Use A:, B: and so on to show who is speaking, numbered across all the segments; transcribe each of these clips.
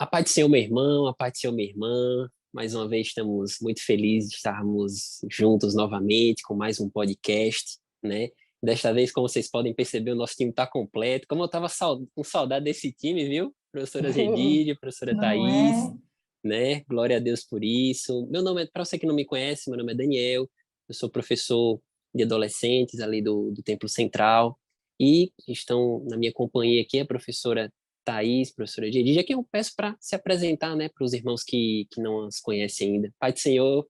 A: A paz do Senhor, meu irmão, a paz do Senhor, minha irmã. Mais uma vez estamos muito felizes de estarmos juntos novamente com mais um podcast, né? Desta vez, como vocês podem perceber, o nosso time está completo. Como eu estava com saudade desse time, viu? Professora Gedídia, professora
B: Não
A: Thaís,
B: é?
A: né? Glória a Deus por isso. Meu nome é, para você que não me conhece, meu nome é Daniel. Eu sou professor de adolescentes ali do Templo Central. E estão na minha companhia aqui a professora Thaís, professora Gedígia, que eu peço para se apresentar, né, para os irmãos que não as conhecem ainda. Pai do Senhor.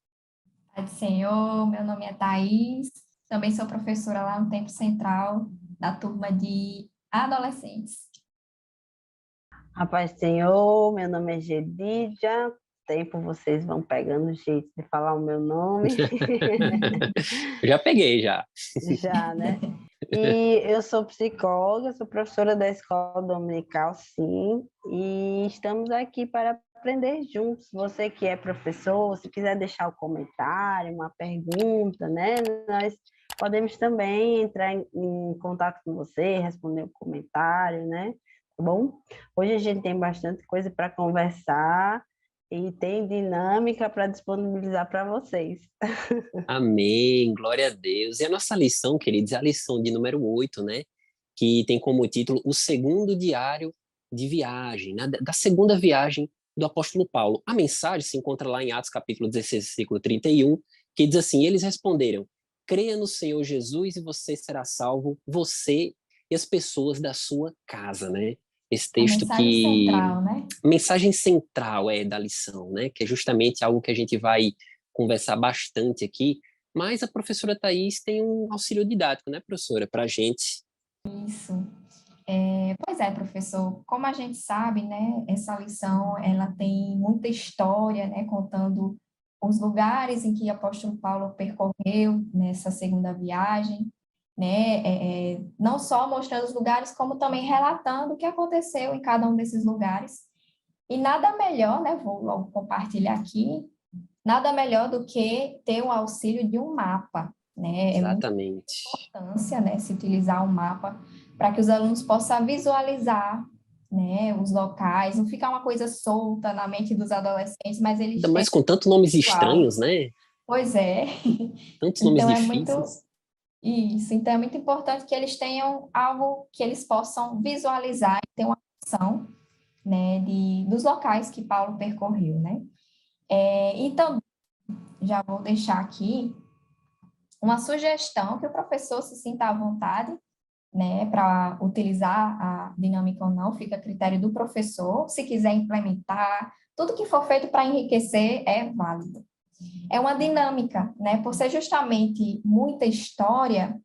B: Pai do Senhor, meu nome é Thaís, também sou professora lá no Tempo Central, da turma de adolescentes.
C: A paz do Senhor, meu nome é Gedídia. Tempo vocês vão pegando o jeito de falar o meu nome.
A: Já peguei, já.
C: Já, né? E eu sou psicóloga, sou professora da escola dominical, sim, e estamos aqui para aprender juntos. Você que é professor, se quiser deixar um comentário, uma pergunta, né? Nós podemos também entrar em contato com você, responder um comentário, né? Tá bom? Hoje a gente tem bastante coisa para conversar e tem dinâmica para disponibilizar para vocês.
A: Amém, glória a Deus. E a nossa lição, queridos, é a lição de número 8, né? Que tem como título O Segundo Diário de Viagem, né? Da segunda viagem do apóstolo Paulo. A mensagem se encontra lá em Atos capítulo 16, versículo 31, que diz assim: eles responderam: creia no Senhor Jesus e você será salvo, você e as pessoas da sua casa, né? Esse
B: A
A: texto
B: mensagem
A: que...
B: central, né?
A: A mensagem central da lição, né? Que é justamente algo que a gente vai conversar bastante aqui, mas a professora Thaís tem um auxílio didático, né, professora, para a gente.
B: Isso. Pois é, professor, como a gente sabe, né, essa lição, ela tem muita história, né, contando os lugares em que o apóstolo Paulo percorreu nessa segunda viagem, né, não só mostrando os lugares, como também relatando o que aconteceu em cada um desses lugares. E nada melhor, né, vou logo compartilhar aqui, nada melhor do que ter o auxílio de um mapa, né, é muito
A: Exatamente.
B: importância, né, se utilizar o mapa para que os alunos possam visualizar, né, os locais, não ficar uma coisa solta na mente dos adolescentes, mas eles
A: Ainda
B: têm
A: mais com tantos nomes
B: igual.
A: estranhos, né?
B: Pois é.
A: Tantos nomes
B: Então é muito
A: difíceis.
B: isso. Então é muito importante que eles tenham algo que eles possam visualizar e ter uma noção, né, dos locais que Paulo percorreu, né? Então já vou deixar aqui uma sugestão que o professor se sinta à vontade, né, para utilizar a dinâmica ou não, fica a critério do professor. Se quiser implementar, tudo que for feito para enriquecer é válido. É uma dinâmica, né, por ser justamente muita história,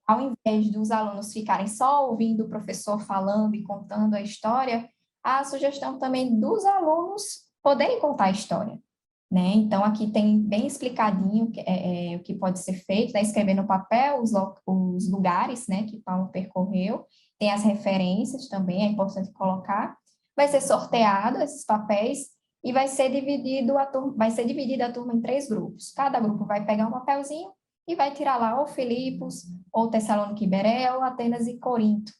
B: ao invés dos alunos ficarem só ouvindo o professor falando e contando a história, a sugestão também dos alunos poderem contar a história, né? Então, aqui tem bem explicadinho o que pode ser feito, né? Escrever no papel os lugares, né, que Paulo percorreu, tem as referências também, é importante colocar. Vai ser sorteado esses papéis e vai ser dividida a turma em 3 grupos. Cada grupo vai pegar um papelzinho e vai tirar lá ou Filipos, ou Tessalônica e Bereia, ou Atenas e Corinto,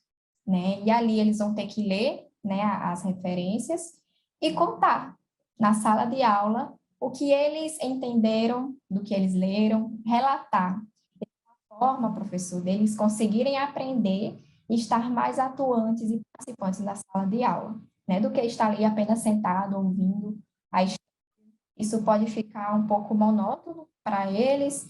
B: né? E ali eles vão ter que ler, né, as referências e contar na sala de aula o que eles entenderam do que eles leram, relatar. De forma, professor, deles conseguirem aprender e estar mais atuantes e participantes na sala de aula, né, do que estar ali apenas sentado, ouvindo a história. Isso pode ficar um pouco monótono para eles,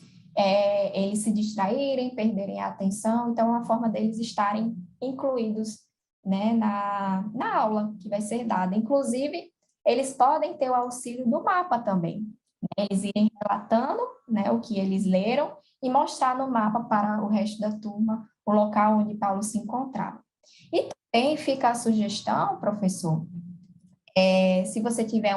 B: eles se distraírem, perderem a atenção, então é uma forma deles estarem incluídos, né, na aula que vai ser dada. Inclusive, eles podem ter o auxílio do mapa também, né, eles irem relatando, né, o que eles leram e mostrar no mapa para o resto da turma o local onde Paulo se encontrava. E também fica a sugestão, professor, se você tiver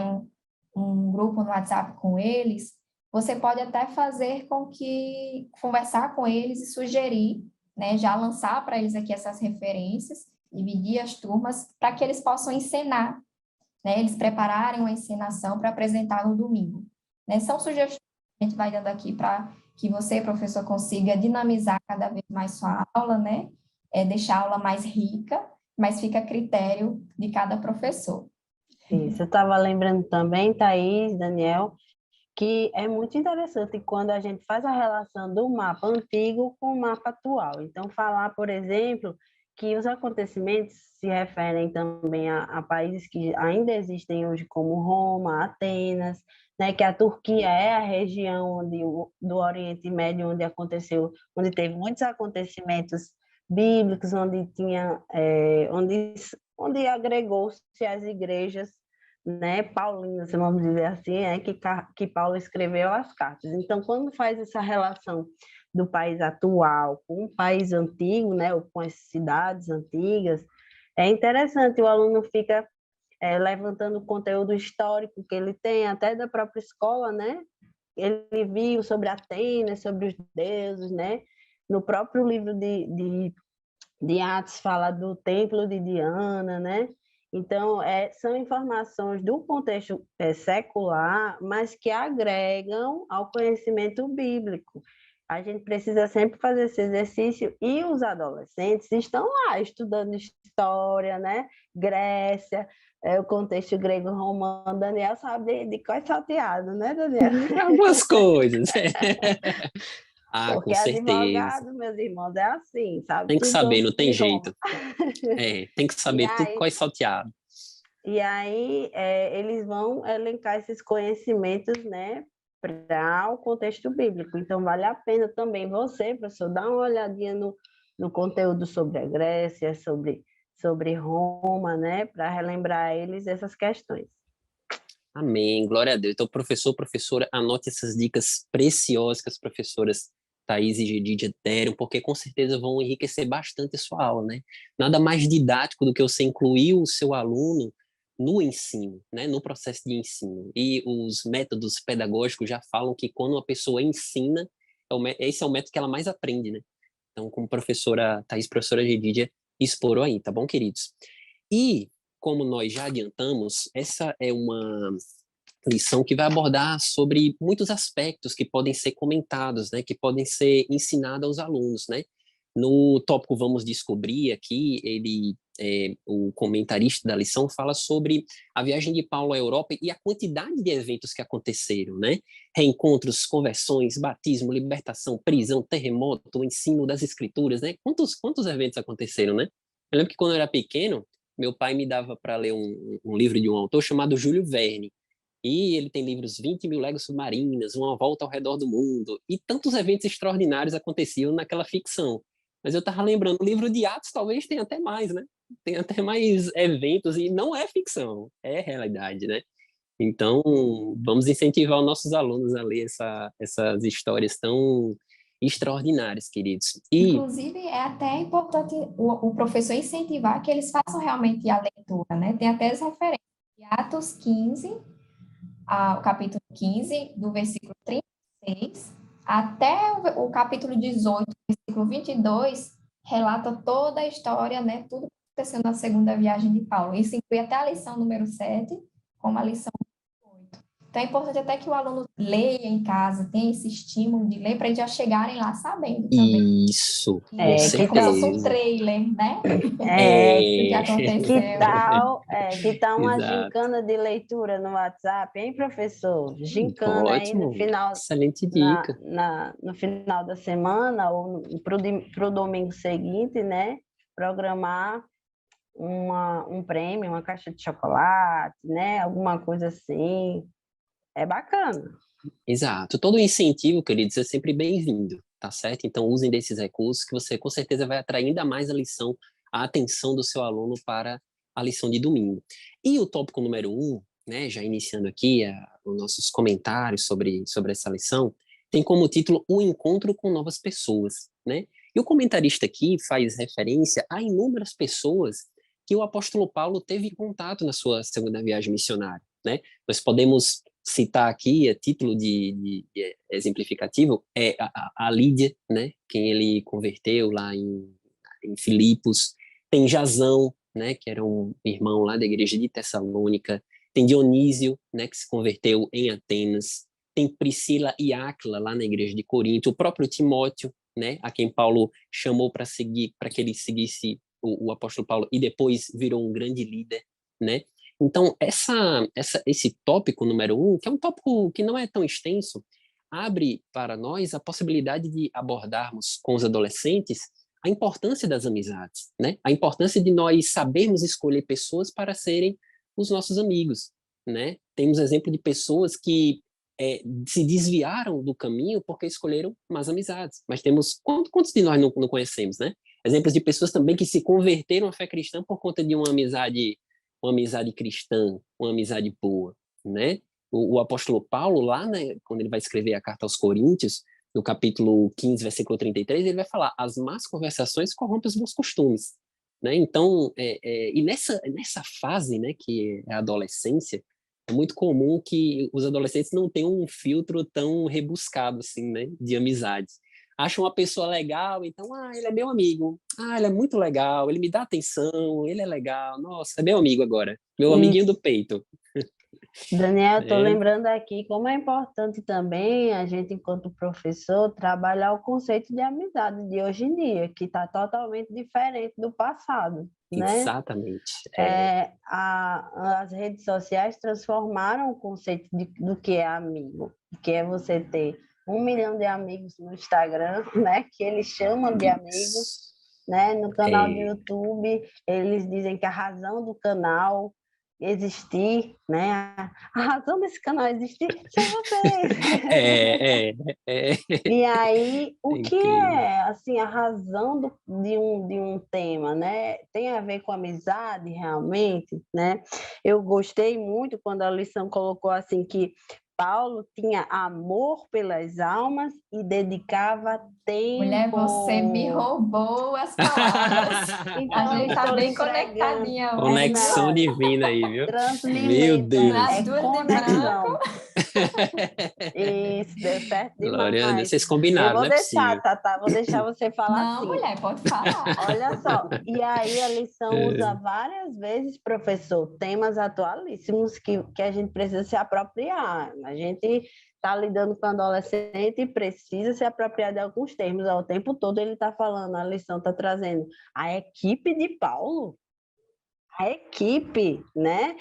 B: um grupo no WhatsApp com eles, você pode até fazer com que conversar com eles e sugerir, né, já lançar para eles aqui essas referências, dividir as turmas para que eles possam encenar, né, eles prepararem uma encenação para apresentar no domingo. Né? São sugestões que a gente vai dando aqui para que você, professor, consiga dinamizar cada vez mais sua aula, né? Deixar a aula mais rica, mas fica a critério de cada professor.
C: Isso, eu estava lembrando também, Thaís, Daniel, que é muito interessante quando a gente faz a relação do mapa antigo com o mapa atual. Então, falar, por exemplo, que os acontecimentos se referem também a países que ainda existem hoje, como Roma, Atenas, né, que a Turquia é a região do Oriente Médio onde teve muitos acontecimentos bíblicos, onde tinha, onde agregou-se as igrejas, né, paulinas, vamos dizer assim, que Paulo escreveu as cartas. Então, quando faz essa relação do país atual com o país antigo, né, ou com as cidades antigas, é interessante, o aluno fica levantando o conteúdo histórico que ele tem, até da própria escola, né? Ele viu sobre Atenas, sobre os deuses, né? No próprio livro de Atos fala do templo de Diana, né? Então, são informações do contexto secular, mas que agregam ao conhecimento bíblico. A gente precisa sempre fazer esse exercício e os adolescentes estão lá estudando história, né? Grécia, o contexto grego-romano. Daniel sabe de cor salteado, né, Daniel?
A: Algumas coisas. Com
C: Porque
A: certeza.
C: advogado, meus irmãos, é assim, sabe
A: Tem que
C: tudo
A: saber, não tem
C: sobre Roma.
A: jeito. Tem que
C: E
A: saber tudo
C: aí,
A: qual é salteado.
C: eles vão elencar esses conhecimentos, né, para o contexto bíblico. Então, vale a pena também você, professor, dar uma olhadinha no conteúdo sobre a Grécia, sobre Roma, né, para relembrar eles essas questões.
A: Amém, glória a Deus. Então, professor, professora, anote essas dicas preciosas que as professoras Thaís e Gedidia deram, porque com certeza vão enriquecer bastante a sua aula, né? Nada mais didático do que você incluir o seu aluno no ensino, né? No processo de ensino. E os métodos pedagógicos já falam que quando uma pessoa ensina, esse é o método que ela mais aprende, né? Então, como professora Thaís, professora Gedidia, explorou aí, tá bom, queridos? E como nós já adiantamos, essa é uma lição que vai abordar sobre muitos aspectos que podem ser comentados, né, que podem ser ensinados aos alunos, né? No tópico Vamos Descobrir aqui, o comentarista da lição fala sobre a viagem de Paulo à Europa e a quantidade de eventos que aconteceram, né? Reencontros, conversões, batismo, libertação, prisão, terremoto, o ensino das escrituras, né? Quantos eventos aconteceram, né? Eu lembro que quando eu era pequeno, meu pai me dava para ler um livro de um autor chamado Júlio Verne. E ele tem livros 20 mil léguas submarinas, Uma Volta ao Redor do Mundo, e tantos eventos extraordinários aconteciam naquela ficção. Mas eu estava lembrando, o livro de Atos talvez tenha até mais, né? Tem até mais eventos, e não é ficção, é realidade, né? Então, vamos incentivar os nossos alunos a ler essas histórias tão extraordinárias, queridos. E
B: Inclusive, é até importante o professor incentivar que eles façam realmente a leitura, né? Tem até as referências. De Atos 15, o capítulo 15, do versículo 36, até o capítulo 18, versículo 22, relata toda a história, né? Tudo que aconteceu na segunda viagem de Paulo. Isso inclui até a lição número 7, como a lição 8. Então, é importante até que o aluno leia em casa, tenha esse estímulo de ler, para eles já chegarem lá sabendo também.
A: isso, com
C: Que
B: É como se
C: tal,
B: fosse um
A: certeza.
B: trailer, né? Do que
A: É,
B: aconteceu.
C: que tal uma
A: exato.
C: gincana de leitura no WhatsApp, hein, professor? Gincana aí no
A: Ótimo,
C: final,
A: excelente dica.
C: no final da semana ou pro domingo seguinte, né? Programar um prêmio, uma caixa de chocolate, né? Alguma coisa assim. É bacana.
A: Exato. Todo incentivo, queridos, é sempre bem-vindo, tá certo? Então, usem desses recursos que você com certeza vai atrair ainda mais a atenção do seu aluno para a lição de domingo. E o tópico número 1, né, já iniciando aqui os nossos comentários sobre essa lição, tem como título O Encontro com Novas Pessoas, né? E o comentarista aqui faz referência a inúmeras pessoas que o apóstolo Paulo teve contato na sua segunda viagem missionária, né? Nós podemos citar aqui, a título de exemplificativo, é a Lídia, né, quem ele converteu lá em Filipos. Tem Jasão, né, que era um irmão lá da igreja de Tessalônica. Tem Dionísio, né, que se converteu em Atenas. Tem Priscila e Áquila lá na igreja de Corinto. O próprio Timóteo, né, a quem Paulo chamou para seguir, para que ele seguisse o apóstolo Paulo e depois virou um grande líder, né? Então, esse tópico número 1, que é um tópico que não é tão extenso, abre para nós a possibilidade de abordarmos com os adolescentes a importância das amizades, né? A importância de nós sabermos escolher pessoas para serem os nossos amigos, né? Temos exemplo de pessoas que se desviaram do caminho porque escolheram más amizades. Mas temos quantos de nós não conhecemos, né? Exemplos de pessoas também que se converteram à fé cristã por conta de uma amizade cristã, uma amizade boa, né? O apóstolo Paulo, lá, né, quando ele vai escrever a carta aos Coríntios, no capítulo 15, versículo 33, ele vai falar: as más conversações corrompem os bons costumes. Né? Então, e nessa fase, né, que é a adolescência, é muito comum que os adolescentes não tenham um filtro tão rebuscado, assim, né, de amizades. Acham uma pessoa legal, então, ele é meu amigo. Ele é muito legal, ele me dá atenção, ele é legal. Nossa, é meu amigo agora, meu amiguinho do
C: Isso.
A: peito.
C: Daniel, estou
A: Né?
C: lembrando aqui como é importante também a gente, enquanto professor, trabalhar o conceito de amizade de hoje em dia, que está totalmente diferente do passado, né?
A: Exatamente.
C: As redes sociais transformaram o conceito do que é amigo, que é você ter 1 milhão de amigos no Instagram, né? Que eles chamam de amigos, né? No canal do
A: É,
C: YouTube, eles dizem que a razão do canal existir, né? A razão desse canal existir são vocês.
A: é, é, é,
C: E aí,
A: é
C: o que
A: incrível.
C: é, assim, a razão de um tema, né? Tem a ver com amizade, realmente, né? Eu gostei muito quando a lição colocou assim que Paulo tinha amor pelas almas e dedicava
B: Mulher, você me
C: tempo.
B: roubou as palavras. A
C: Então, eu
B: gente tá
C: estou lhe
B: bem
C: entregando.
B: conectadinha
C: É,
B: hoje, viu?
A: Conexão
C: não,
A: divina aí, viu? Meu
C: transmimento,
B: Nas
C: é
A: Deus.
B: duas de branco.
C: conexão. Isso, deu certo
A: Glória a Deus.
C: demais.
A: Vocês
C: Eu
A: combinaram,
C: vou
A: não é
C: deixar,
A: possível.
C: Tata, vou deixar você falar
B: Não,
C: assim.
B: mulher, pode falar.
C: Olha só, e aí a lição usa
A: É,
C: várias vezes, professor, temas atualíssimos que a gente precisa se apropriar. A gente está lidando com adolescente e precisa se apropriar de alguns termos. O tempo todo ele está falando, a lição está trazendo. A equipe de Paulo, a equipe, né?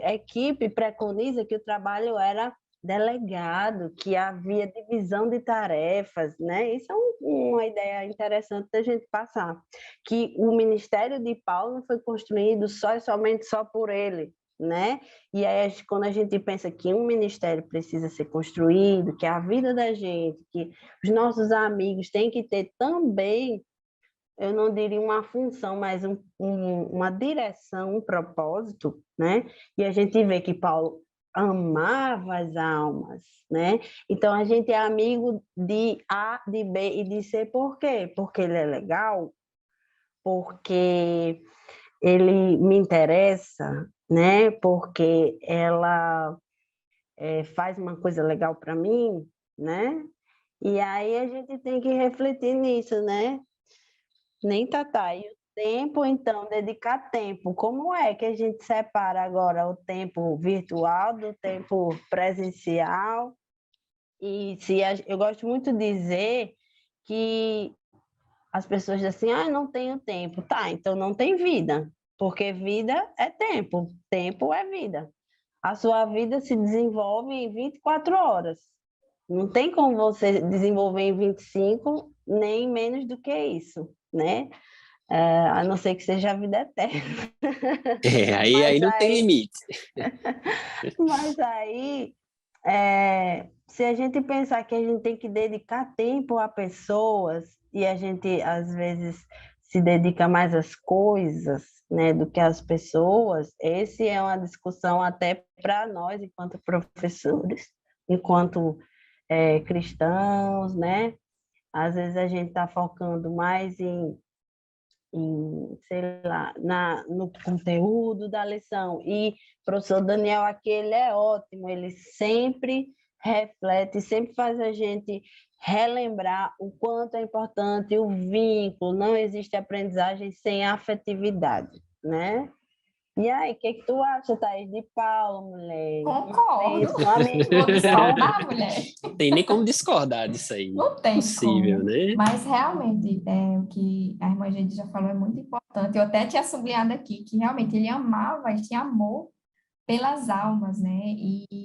C: A equipe preconiza que o trabalho era delegado, que havia divisão de tarefas, né? Isso é uma ideia interessante da gente passar, que o ministério de Paulo não foi construído só e somente só por ele, né? E aí, quando a gente pensa que um ministério precisa ser construído, que a vida da gente, que os nossos amigos têm que ter também, eu não diria uma função, mas uma direção, um propósito, né? E a gente vê que Paulo amava as almas, né? Então a gente é amigo de A, de B e de C, por quê? Porque ele é legal, porque ele me interessa, né? Porque ela faz uma coisa legal para mim, né? E aí a gente tem que refletir nisso, né? Nem Tatá. E o tempo, então, dedicar tempo. Como é que a gente separa agora o tempo virtual do tempo presencial? E eu gosto muito de dizer que as pessoas dizem assim, não tenho tempo. Tá, então não tem vida, porque vida é tempo, tempo é vida. A sua vida se desenvolve em 24 horas. Não tem como você desenvolver em 25, nem menos do que isso, né? A não ser que seja a vida eterna.
A: aí
C: Mas
A: não tem
C: aí,
A: limite.
C: mas aí se a gente pensar que a gente tem que dedicar tempo a pessoas e a gente, às vezes, se dedica mais às coisas, né, do que às pessoas, esse é uma discussão até para nós, enquanto professores, enquanto cristãos, né? Às vezes a gente está focando mais sei lá, no conteúdo da lição. E o professor Daniel aqui, ele é ótimo, ele sempre reflete, sempre faz a gente relembrar o quanto é importante o vínculo, não existe aprendizagem sem afetividade, né? E aí, o que tu acha, Thaís, de Paulo, mulher?
B: Concordo.
C: Isso, amigo.
B: Vou discordar, mulher.
A: Tem nem como discordar disso aí.
B: Não tem
A: Possível,
B: como.
A: né?
B: Mas realmente, o que a irmã Geide já falou é muito importante. Eu até tinha sublinhado aqui que realmente ele tinha amor pelas almas, né? E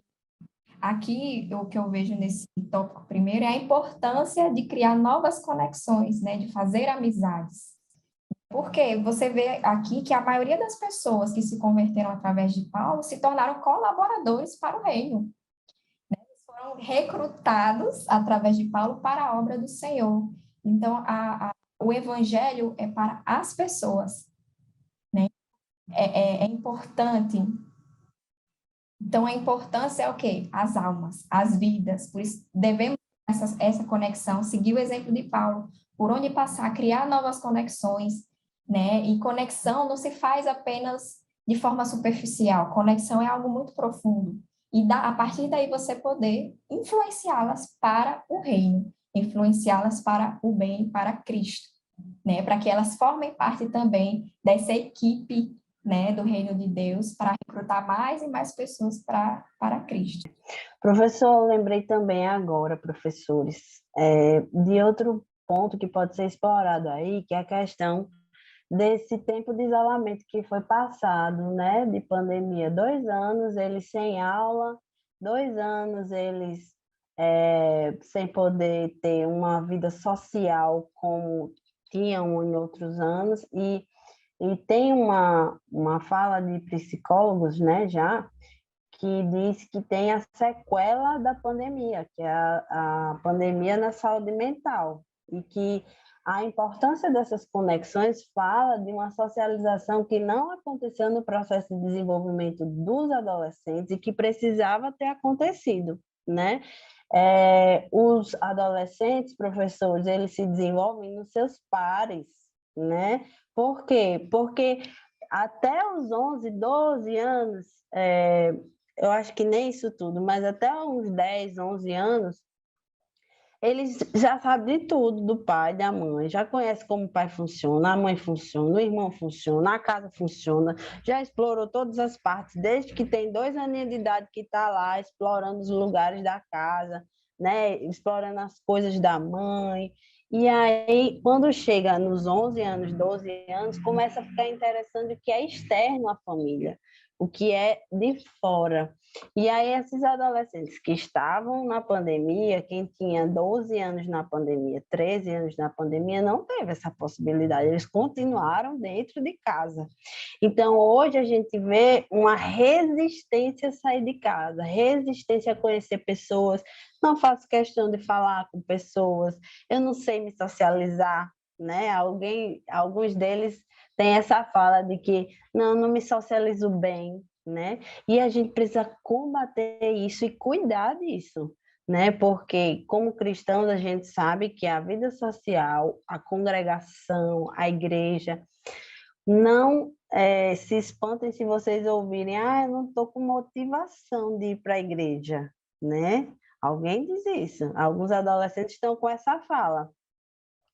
B: aqui o que eu vejo nesse tópico primeiro é a importância de criar novas conexões, né? De fazer amizades. Porque você vê aqui que a maioria das pessoas que se converteram através de Paulo se tornaram colaboradores para o reino. Foram recrutados através de Paulo para a obra do Senhor. Então, o evangelho é para as pessoas, né? É importante. Então, a importância é o quê? As almas, as vidas. Por isso, devemos essa conexão, seguir o exemplo de Paulo, por onde passar, criar novas conexões, né? E conexão não se faz apenas de forma superficial. Conexão é algo muito profundo. E a partir daí você poder influenciá-las para o reino, influenciá-las para o bem, para Cristo, né? Para que elas formem parte também dessa equipe, né, do reino de Deus, para recrutar mais e mais pessoas para Cristo.
C: Professor, eu lembrei também agora, professores, de outro ponto que pode ser explorado aí, que é a questão desse tempo de isolamento que foi passado, né, de pandemia. 2 anos eles sem aula, 2 anos eles sem poder ter uma vida social como tinham em outros anos, e tem uma fala de psicólogos, né, já, que diz que tem a sequela da pandemia, que é a pandemia na saúde mental, e que a importância dessas conexões fala de uma socialização que não aconteceu no processo de desenvolvimento dos adolescentes e que precisava ter acontecido, né? Os adolescentes, professores, eles se desenvolvem nos seus pares, né? Por quê? Porque até os 11, 12 anos, eu acho que nem isso tudo, mas até uns 10, 11 anos, eles já sabem de tudo do pai, da mãe, já conhece como o pai funciona, a mãe funciona, o irmão funciona, a casa funciona, já explorou todas as partes, desde que tem 2 aninhos de idade que está lá, explorando os lugares da casa, né? Explorando as coisas da mãe. E aí, quando chega nos 11 anos, 12 anos, começa a ficar interessante o que é externo à família, o que é de fora. E aí, esses adolescentes que estavam na pandemia, quem tinha 12 anos na pandemia, 13 anos na pandemia, não teve essa possibilidade, eles continuaram dentro de casa. Então, hoje a gente vê uma resistência a sair de casa, resistência a conhecer pessoas, não faço questão de falar com pessoas, eu não sei me socializar, né? Alguns deles têm essa fala de que não me socializo bem, né? E a gente precisa combater isso e cuidar disso, né? Porque como cristãos a gente sabe que a vida social, a congregação, a igreja, não se espantem se vocês ouvirem, eu não estou com motivação de ir para a igreja, né? Alguém diz isso. Alguns adolescentes estão com essa fala.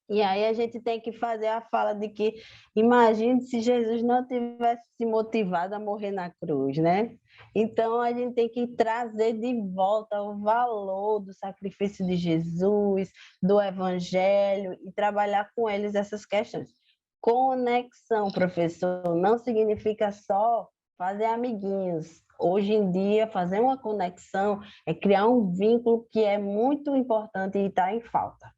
C: E aí a gente tem que fazer a fala de que, imagine se Jesus não tivesse se motivado a morrer na cruz, né? Então a gente tem que trazer de volta o valor do sacrifício de Jesus, do evangelho, e trabalhar com eles essas questões. Conexão, professor, não significa só fazer amiguinhos. Hoje em dia, fazer uma conexão é criar um vínculo que é muito importante e está em falta.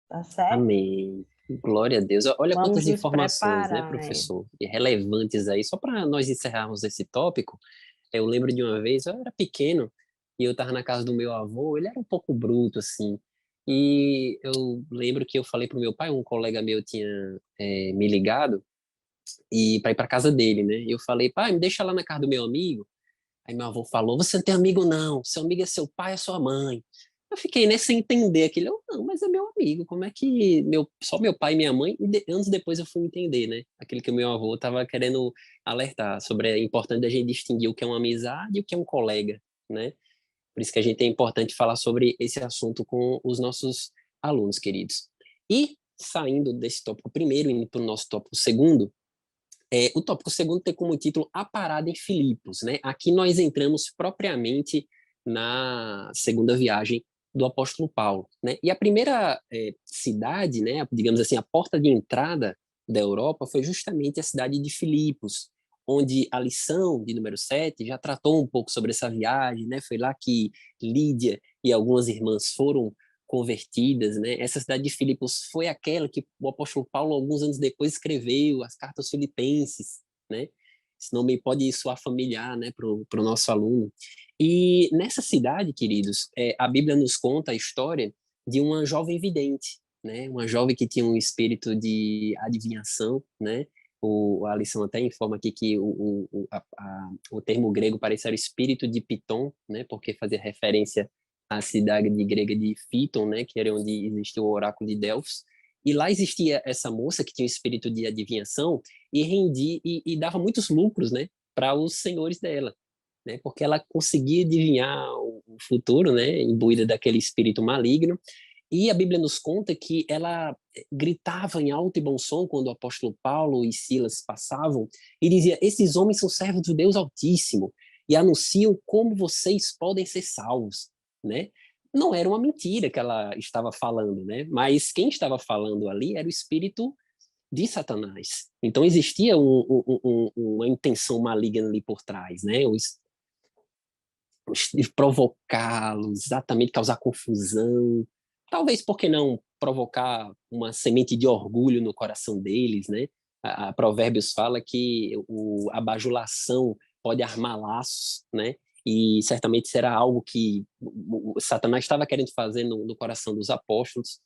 C: Tá certo?
A: Amém. Glória a Deus. Olha
C: Vamos
A: quantas
C: nos
A: informações, né,
C: preparar.
A: professor? E relevantes aí. Só para nós encerrarmos esse tópico, eu lembro de uma vez, eu era pequeno, e eu estava na casa do meu avô, ele era um pouco bruto, assim. E eu lembro que eu falei pro meu pai, um colega meu tinha me ligado, e para ir para casa dele, né? E eu falei, pai, me deixa lá na casa do meu amigo. Aí meu avô falou, você não tem amigo não, seu amigo é seu pai, é sua mãe. Eu fiquei nesse sem entender aquilo, não, mas é meu amigo, como é que só meu pai e minha mãe, anos depois eu fui entender, né? Aquilo que o meu avô estava querendo alertar sobre a importância da gente distinguir o que é uma amizade e o que é um colega, né? Por isso que a gente é importante falar sobre esse assunto com os nossos alunos queridos. E saindo desse tópico primeiro, indo para o nosso tópico segundo, O tópico segundo tem como título A Parada em Filipos, né? Aqui nós entramos propriamente na segunda viagem do apóstolo Paulo, né? E a primeira cidade, né, digamos assim, a porta de entrada da Europa foi justamente a cidade de Filipos, onde a lição de número 7 já tratou um pouco sobre essa viagem, né? Foi lá que Lídia e algumas irmãs foram convertidas, né? Essa cidade de Filipos foi aquela que o apóstolo Paulo, alguns anos depois, escreveu as cartas filipenses, né? Esse nome pode soar familiar, né, para o nosso aluno. E nessa cidade, queridos, a Bíblia nos conta a história de uma jovem vidente, né? Uma jovem que tinha um espírito de adivinhação, né? A lição até informa aqui que o termo grego parece ser o espírito de Piton, né? Porque fazia referência à cidade grega de Fiton, né? Que era onde existia o oráculo de Delfos. E lá existia essa moça que tinha um espírito de adivinhação e rendia e dava muitos lucros, né? Para os senhores dela, né? Porque ela conseguia adivinhar o futuro, né? Imbuída daquele espírito maligno. E a Bíblia nos conta que ela gritava em alto e bom som quando o apóstolo Paulo e Silas passavam e dizia: esses homens são servos do Deus Altíssimo e anunciam como vocês podem ser salvos, né? Não era uma mentira que ela estava falando, né? Mas quem estava falando ali era o espírito de Satanás. Então existia uma intenção maligna ali por trás, né? De provocá-los, exatamente causar confusão, talvez porque não provocar uma semente de orgulho no coração deles, né? A Provérbios fala que a bajulação pode armar laços, né? E certamente será algo que o Satanás estava querendo fazer no coração dos apóstolos.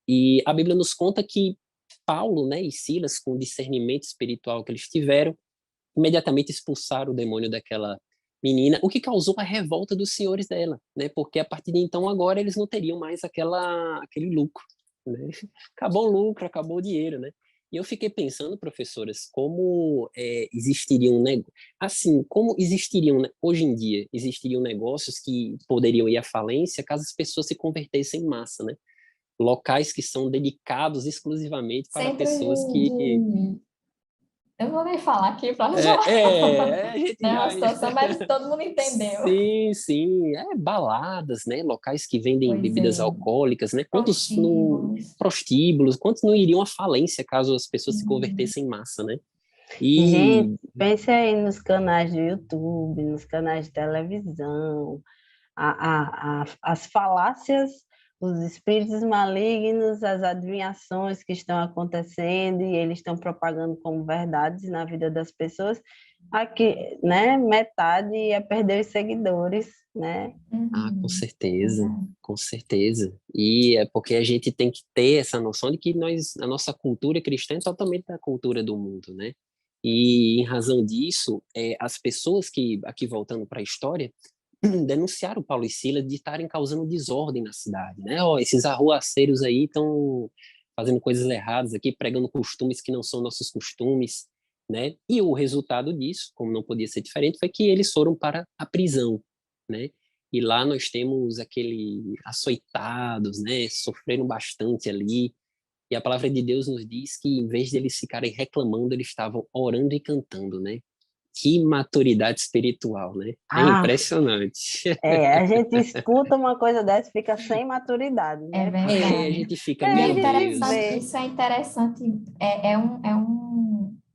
A: E a Bíblia nos conta que Paulo, né, e Silas, com o discernimento espiritual que eles tiveram, imediatamente expulsaram o demônio daquela menina, o que causou a revolta dos senhores dela, né? Porque a partir de então agora eles não teriam mais aquele lucro, né? Acabou o lucro, acabou o dinheiro, né? E eu fiquei pensando, professoras, como existiriam, né? Assim, como existiriam, né? Hoje em dia, existiriam negócios que poderiam ir à falência caso as pessoas se convertessem em massa, né? Locais que são dedicados exclusivamente para
B: Centro
A: pessoas que
B: eu não vou nem falar aqui para já,
A: a gente
B: né,
A: já
B: uma situação, mas todo mundo entendeu.
A: sim, sim, baladas, né? Locais que vendem
B: Pois
A: bebidas
B: é,
A: alcoólicas, né? Quantos no
B: prostíbulos.
A: prostíbulos, quantos não iriam à falência caso as pessoas se
B: Uhum.
A: convertessem em massa, né?
C: Gente,
A: E
C: pense aí nos canais do YouTube, nos canais de televisão, as falácias, os espíritos malignos, as adivinhações que estão acontecendo e eles estão propagando como verdades na vida das pessoas. Aqui, né, metade ia perder os seguidores, né?
A: com
B: Uhum.
A: certeza,
B: Verdade.
A: com certeza. E é porque a gente tem que ter essa noção de que a nossa cultura cristã é totalmente da cultura do mundo, né? E em razão disso, as pessoas que, aqui voltando para a história, denunciaram Paulo e Silas de estarem causando desordem na cidade, né? Ó, esses arruaceiros aí estão fazendo coisas erradas aqui, pregando costumes que não são nossos costumes, né? E o resultado disso, como não podia ser diferente, foi que eles foram para a prisão, né? E lá nós temos aquele açoitados, né? Sofreram bastante ali. E a palavra de Deus nos diz que em vez de eles ficarem reclamando, eles estavam orando e cantando, né? Que maturidade espiritual, né? É
C: Ah,
A: impressionante.
C: a gente escuta uma coisa dessa e fica sem maturidade,
B: É
C: né? Porque
A: A
B: verdade.
A: gente fica,
C: aí
B: E é
C: a
A: meu
C: gente
A: Deus.
B: interessante,
C: vê.
B: isso é interessante,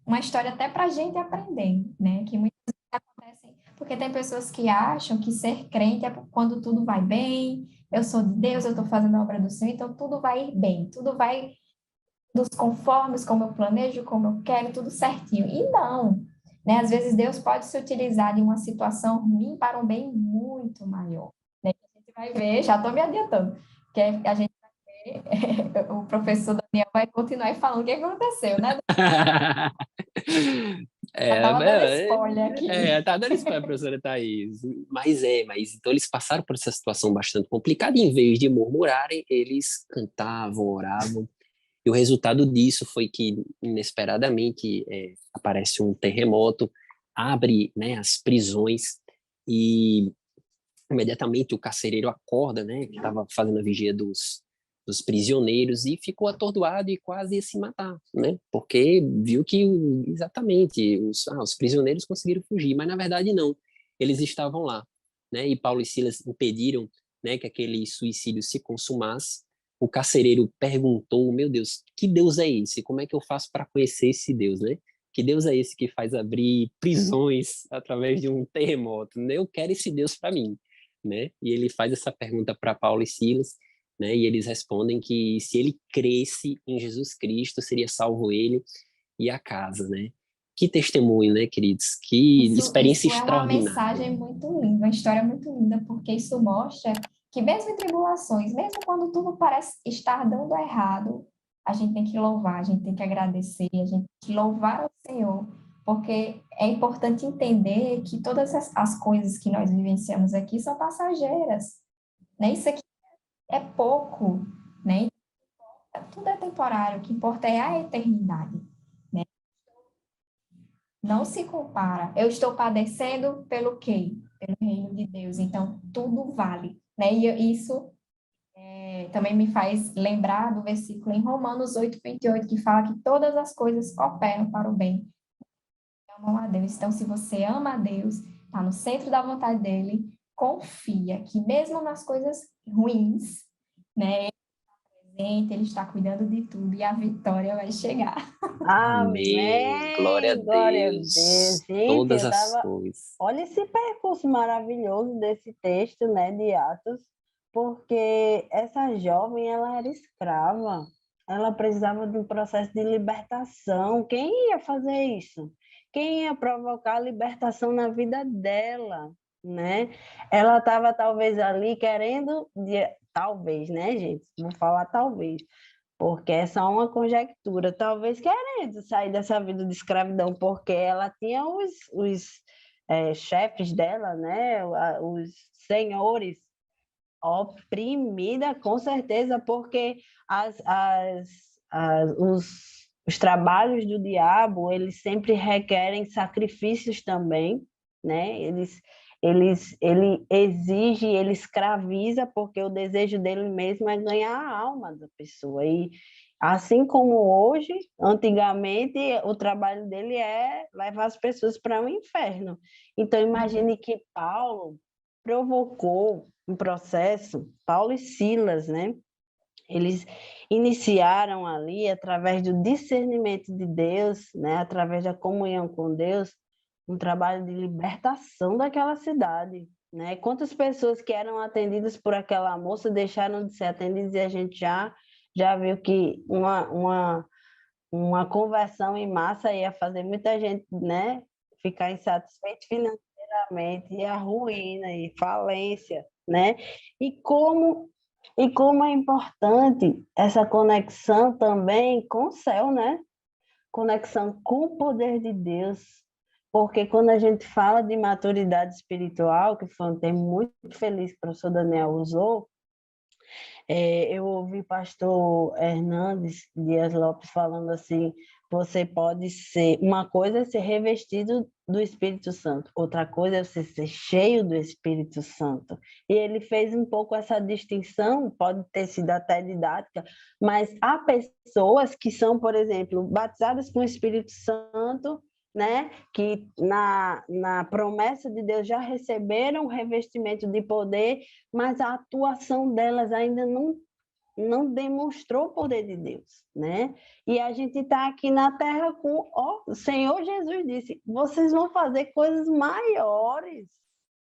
B: uma história até para a gente aprender, né? Que muitas vezes acontecem, porque tem pessoas que acham que ser crente é quando tudo vai bem, eu sou de Deus, eu estou fazendo a obra do Senhor, então tudo vai ir bem, tudo vai dos conformes, como eu planejo, como eu quero, tudo certinho. E não, né? Às vezes Deus pode se utilizar de uma situação ruim para um bem muito maior, né? A gente vai ver, já estou me adiantando, que a gente o professor Daniel vai continuar falando o que aconteceu, né? Já
A: É,
B: estava dando spoiler aqui.
A: tá dando spoiler, professora Thaís. Mas então eles passaram por essa situação bastante complicada e em vez de murmurarem, eles cantavam, oravam. E o resultado disso foi que, inesperadamente, aparece um terremoto, abre, né, as prisões e imediatamente o carcereiro acorda, né, que estava fazendo a vigia dos prisioneiros e ficou atordoado e quase ia se matar, né? Porque viu que exatamente os prisioneiros conseguiram fugir, mas na verdade não, eles estavam lá, né? E Paulo e Silas impediram, né, que aquele suicídio se consumasse. O carcereiro perguntou: meu Deus, que Deus é esse? Como é que eu faço para conhecer esse Deus, né? Que Deus é esse que faz abrir prisões através de um terremoto, né? Eu quero esse Deus para mim, né? E ele faz essa pergunta para Paulo e Silas, né? E eles respondem que se ele cresce em Jesus Cristo, seria salvo ele e a casa, né? Que testemunho, né, queridos? Que experiência
B: Isso é uma
A: extraordinária.
B: mensagem muito linda, uma história muito linda, porque isso mostra que mesmo em tribulações, mesmo quando tudo parece estar dando errado, a gente tem que louvar, a gente tem que agradecer, a gente tem que louvar ao Senhor, porque é importante entender que todas as coisas que nós vivenciamos aqui são passageiras, né? Isso aqui é pouco, né? Tudo é temporário, o que importa é a eternidade. Não se compara. Eu estou padecendo pelo quê? Pelo reino de Deus. Então, tudo vale. Né? E isso também me faz lembrar do versículo em Romanos 8:28, que fala que todas as coisas cooperam para o bem. Amam a Deus. Então, se você ama a Deus, está no centro da vontade dele, confia que mesmo nas coisas ruins, né, ele está cuidando de tudo e a vitória vai chegar.
A: Amém. Glória a
C: Amém, glória a Deus.
A: Deus.
C: Gente,
A: Todas as coisas.
C: olha esse percurso maravilhoso desse texto, né, de Atos, porque essa jovem, ela era escrava, ela precisava de um processo de libertação. Quem ia fazer isso? Quem ia provocar a libertação na vida dela, né? Ela estava talvez ali querendo, talvez, né, gente? Vou falar talvez, porque é só uma conjectura, talvez querendo sair dessa vida de escravidão, porque ela tinha os chefes dela, né, os senhores, oprimida, com certeza, porque os, os trabalhos do diabo, eles sempre requerem sacrifícios também, né? Ele exige, ele escraviza, porque o desejo dele mesmo é ganhar a alma da pessoa. E assim como hoje, antigamente, o trabalho dele é levar as pessoas para o inferno. Então, imagine que Paulo provocou um processo, Paulo e Silas, né? Eles iniciaram ali, através do discernimento de Deus, né? Através da comunhão com Deus, um trabalho de libertação daquela cidade, né? Quantas pessoas que eram atendidas por aquela moça deixaram de ser atendidas, e a gente já viu que uma conversão em massa ia fazer muita gente, né, ficar insatisfeita financeiramente, e a ruína e falência, né? E como é importante essa conexão também com o céu, né? Conexão com o poder de Deus. Porque quando a gente fala de maturidade espiritual, que foi um termo muito feliz que o professor Daniel usou, eu ouvi o pastor Hernandes Dias Lopes falando assim: você pode ser, uma coisa é ser revestido do Espírito Santo, outra coisa é você ser cheio do Espírito Santo. E ele fez um pouco essa distinção, pode ter sido até didática, mas há pessoas que são, por exemplo, batizadas com o Espírito Santo, né, que na promessa de Deus já receberam o revestimento de poder, mas a atuação delas ainda não demonstrou o poder de Deus, né? E a gente está aqui na terra com, o Senhor Jesus disse, vocês vão fazer coisas maiores.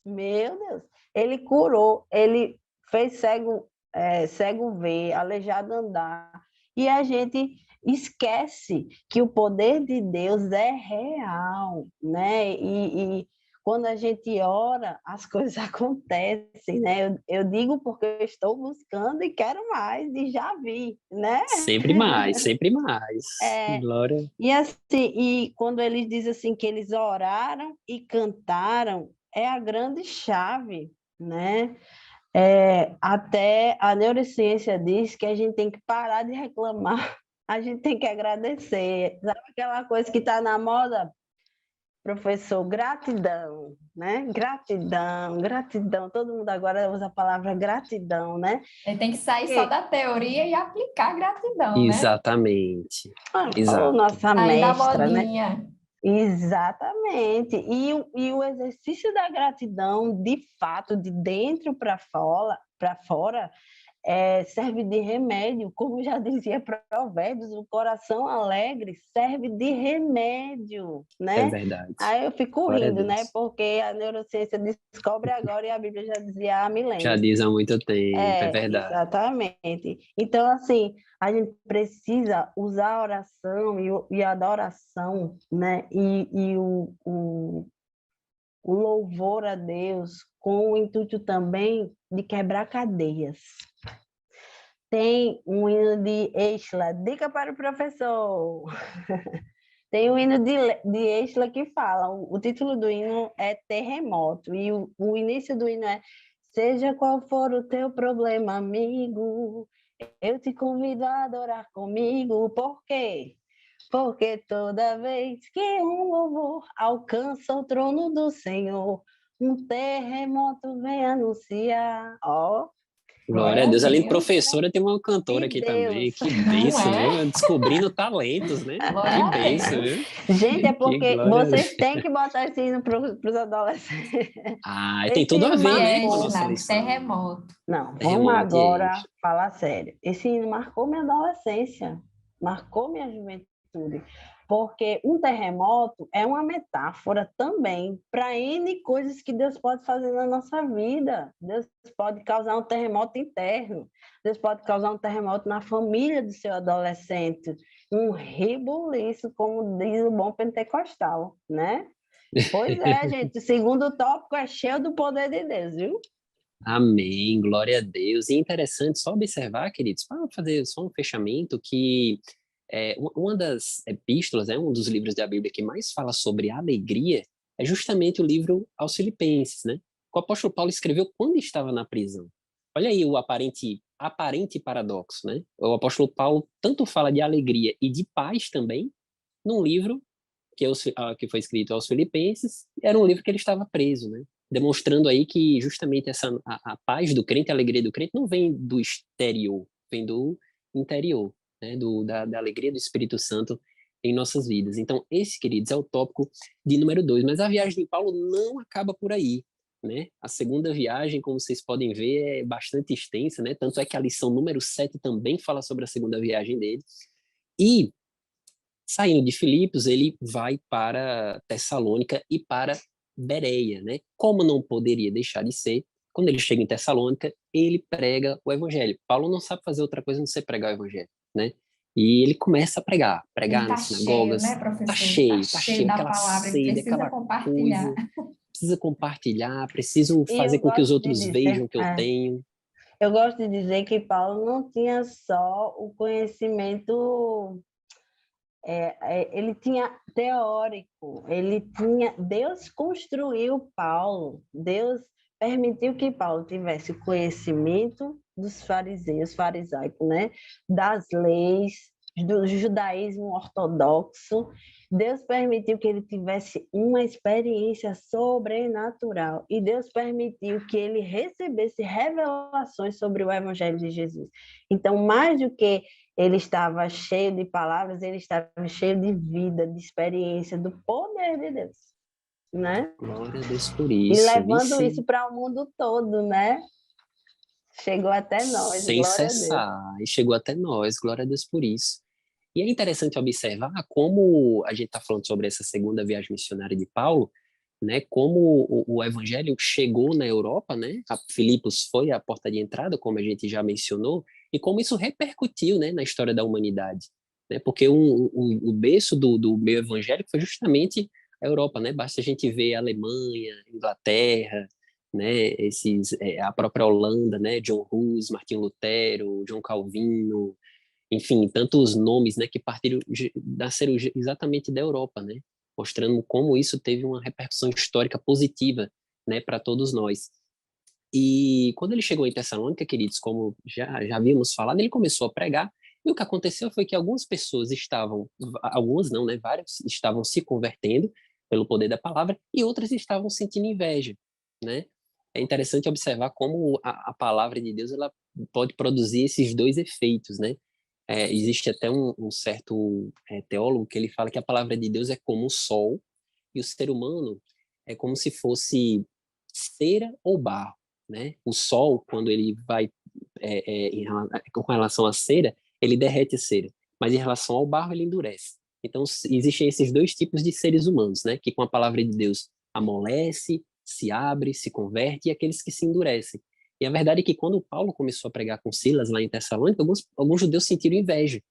C: Meu Deus! Ele curou, ele fez cego ver, aleijado andar, e a gente esquece que o poder de Deus é real, né? E quando a gente ora, as coisas acontecem, né? Eu digo porque eu estou buscando e quero mais, e já vi, né?
A: Sempre mais, sempre mais.
C: É,
A: Glória.
C: e assim, e quando eles dizem assim que eles oraram e cantaram, é a grande chave, né? Até a neurociência diz que a gente tem que parar de reclamar, a gente tem que agradecer. Sabe aquela coisa que está na moda? Professor, gratidão, né? Gratidão, gratidão. Todo mundo agora usa a palavra gratidão, né?
B: Ele tem que sair só da teoria e aplicar gratidão, né?
A: Exatamente.
C: Falou
A: Exato.
C: nossa
B: Aí da
C: mestra, né?
B: modinha.
C: Exatamente. E o exercício da gratidão, de fato, de dentro para fora, serve de remédio, como já dizia Provérbios, o coração alegre serve de remédio,
A: É
C: né?
A: verdade.
C: Aí eu fico
A: Glória a
C: rindo, né?
A: Deus.
C: Porque a neurociência descobre agora e a Bíblia já dizia há
A: Já
C: milênios.
A: diz há muito tempo, é verdade.
C: Exatamente. Então, assim, a gente precisa usar a oração e a adoração, né? O louvor a Deus com o intuito também de quebrar cadeias. Tem um hino de Eichla, dica para o professor. Tem um hino de Eichla que fala, o título do hino é Terremoto, e o início do hino é: seja qual for o teu problema, amigo, eu te convido a adorar comigo. Por quê? Porque toda vez que um louvor alcança o trono do Senhor, um terremoto vem anunciar. Ó,
A: Glória a
B: Glória a
A: Deus. Além de
B: Deus.
A: professora, tem uma cantora
C: de
A: aqui também.
C: Deus.
A: Que
B: Não
A: bênção,
B: é?
A: viu? Descobrindo talentos, né? Que
B: Glória a
A: bênção,
B: Deus.
A: viu?
C: Gente, é
A: Que
C: porque
A: glória a
C: vocês
A: Deus.
C: têm que botar esse hino para os adolescentes.
A: Ah, tem
C: Esse
A: tudo a
C: hino
A: ver,
B: De
A: né, com a
C: marcou.
A: nossa
B: Esla,
A: lição.
B: terremoto.
C: Não, vamos
A: Terremoto e
C: agora
A: eixo.
C: falar sério. Esse hino marcou minha adolescência, marcou minha juventude, porque um terremoto é uma metáfora também para N coisas que Deus pode fazer na nossa vida. Deus pode causar um terremoto interno, Deus pode causar um terremoto na família do seu adolescente, um rebuliço, como diz o bom pentecostal, né? Pois é, gente, o segundo tópico é cheio do poder de Deus, viu?
A: Amém, glória a Deus. E é interessante só observar, queridos, para fazer só um fechamento, que uma das epístolas, um dos livros da Bíblia que mais fala sobre alegria, é justamente o livro aos Filipenses, né? Que o apóstolo Paulo escreveu quando estava na prisão. Olha aí o aparente paradoxo, né? O apóstolo Paulo tanto fala de alegria e de paz também, num livro que foi escrito aos Filipenses, era um livro que ele estava preso, né? Demonstrando aí que justamente a paz do crente, a alegria do crente não vem do exterior, vem do interior, né? Da alegria do Espírito Santo em nossas vidas. Então, esse, queridos, é o tópico de número 2. Mas a viagem de Paulo não acaba por aí, né? A segunda viagem, como vocês podem ver, é bastante extensa, né? Tanto é que a lição número 7 também fala sobre a segunda viagem dele. E saindo de Filipos, ele vai para Tessalônica e para Bereia, né? Como não poderia deixar de ser, quando ele chega em Tessalônica, ele prega o evangelho. Paulo não sabe fazer outra coisa não ser pregar o evangelho, né? E ele começa a
B: Ele
A: pregar
B: tá
A: nas
B: cheio, né,
A: sinagogas,
B: professor?
A: tá
B: Tá cheio
A: cheio,
B: da
A: aquela
B: palavra, ele
A: sede,
B: precisa
A: aquela
B: compartilhar.
A: coisa, precisa compartilhar, preciso
C: E
A: fazer
C: eu
A: com que os
C: gosto de
A: outros vejam
C: dizer,
A: o que eu tenho.
C: eu gosto de dizer que Paulo não tinha só o conhecimento, ele tinha teórico, Deus construiu Paulo, Deus permitiu que Paulo tivesse o conhecimento dos fariseus, farisaico, né? Das leis, do judaísmo ortodoxo. Deus permitiu que ele tivesse uma experiência sobrenatural e Deus permitiu que ele recebesse revelações sobre o Evangelho de Jesus. Então, mais do que ele estava cheio de palavras, ele estava cheio de vida, de experiência, do poder de Deus, né?
A: Glória a Deus por
C: E
A: isso,
C: levando
A: vice.
C: isso para o mundo todo, né? Chegou até nós,
A: Sem
C: glória a Deus.
A: cessar, e chegou até nós, glória a Deus por isso. E é interessante observar como a gente está falando sobre essa segunda viagem missionária de Paulo, né? Como o evangelho chegou na Europa, né? A Filipos foi a porta de entrada, como a gente já mencionou, e como isso repercutiu, né, na história da humanidade, né? Porque o berço do meio evangélico foi justamente a Europa, né? Basta a gente ver a Alemanha, Inglaterra, né? A própria Holanda, né? John Hus, Martinho Lutero, João Calvino, enfim, tantos nomes, né, que nasceram exatamente da Europa, né, mostrando como isso teve uma repercussão histórica positiva, né, para todos nós. E quando ele chegou em Tessalônica, queridos, como já havíamos falado, ele começou a pregar, e o que aconteceu foi que algumas pessoas estavam, algumas não, né, várias estavam se convertendo, pelo poder da palavra, e outras estavam sentindo inveja, né? É interessante observar como a palavra de Deus ela pode produzir esses dois efeitos, né? Existe até um certo teólogo que ele fala que a palavra de Deus é como o sol e o ser humano é como se fosse cera ou barro, né? O sol, quando ele vai com relação à cera, ele derrete a cera, mas em relação ao barro ele endurece. Então existem esses dois tipos de seres humanos, né? Que com a palavra de Deus amolece, se abre, se converte, e aqueles que se endurecem. E a verdade é que quando Paulo começou a pregar com Silas lá em Tessalônica, alguns judeus sentiram inveja,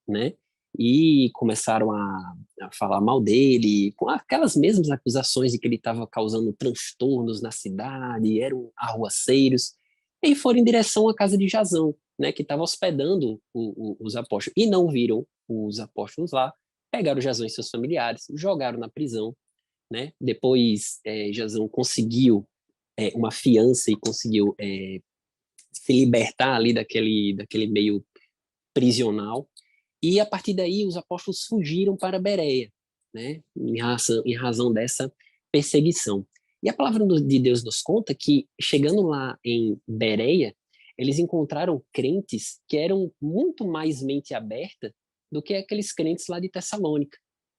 A: né? E começaram a falar mal dele, com aquelas mesmas acusações de que ele estava causando transtornos na cidade, eram arruaceiros, e foram em direção à casa de Jasão, né, que estava hospedando os apóstolos, e não viram os apóstolos lá, pegaram Jasão e seus familiares, jogaram na prisão, né? Depois, Jasão conseguiu uma fiança e conseguiu se libertar ali daquele meio prisional. E a partir daí os apóstolos fugiram para Bereia, né? Em razão dessa perseguição. E a palavra de Deus nos conta que, chegando lá em Bereia, eles encontraram crentes que eram muito mais mente aberta do que aqueles crentes lá de Tessalônica,